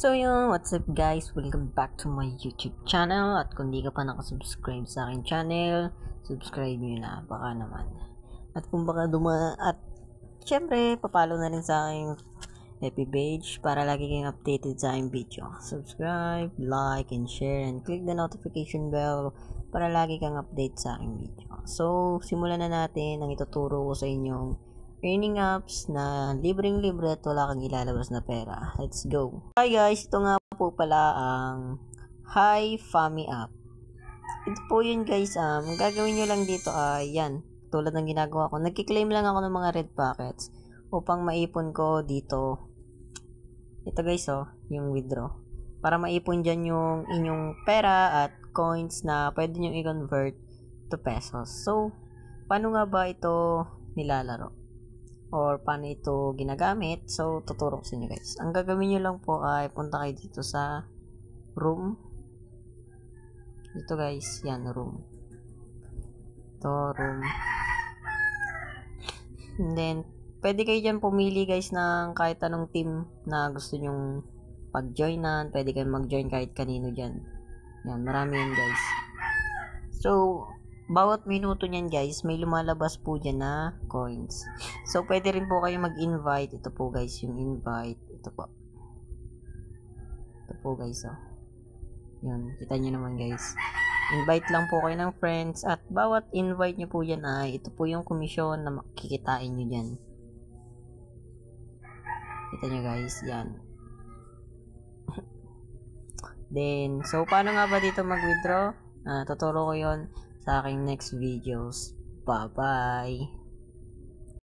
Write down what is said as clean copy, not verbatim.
So yun, what's up guys? Welcome back to my YouTube channel. At kung di ka pa nakasubscribe sa aking channel, subscribe nyo na, baka naman. At kung baka at syempre, papalo na rin sa aking FB page para lagi kayong updated sa aking video. Subscribe, like, and share, and click the notification bell para lagi kang update sa aking video. So, simulan na natin ang ituturo ko sa inyong earning apps na libreng-libre at wala kang ilalabas na pera. Let's go! Hi guys, ito nga po pala ang Hi Fami app. Ito po yun guys, ang gagawin nyo lang dito ay yan, tulad ng ginagawa ko. Nagkiklaim lang ako ng mga red packets upang maipon ko dito. Ito guys yung withdraw. Para maipon dyan yung inyong pera at coins na pwede nyo i-convert to pesos. So, paano nga ba ito nilalaro? Or paano ito ginagamit? So, tuturo ko sa inyo guys. Ang gagawin nyo lang po ay punta kayo dito sa room. Dito guys, yan, room. Ito, room. And then, pwede kayo dyan pumili guys ng kahit anong team na gusto nyong pag-joinan. Pwede kayo mag-join kahit kanino dyan. Yan, marami yan guys. So, bawat minuto niyan guys, may lumalabas po dyan na coins. So, pwede rin po kayo mag-invite. Ito po guys, yung invite. Ito po. Ito po guys, Yun, kita nyo naman guys. Invite lang po kayo ng friends. At bawat invite nyo po dyan ay, ito po yung komisyon na makikitain nyo dyan. Kita nyo guys, yan. Then, so, paano nga ba dito mag-withdraw? Tuturo ko yon sa aking next videos. Bye-bye!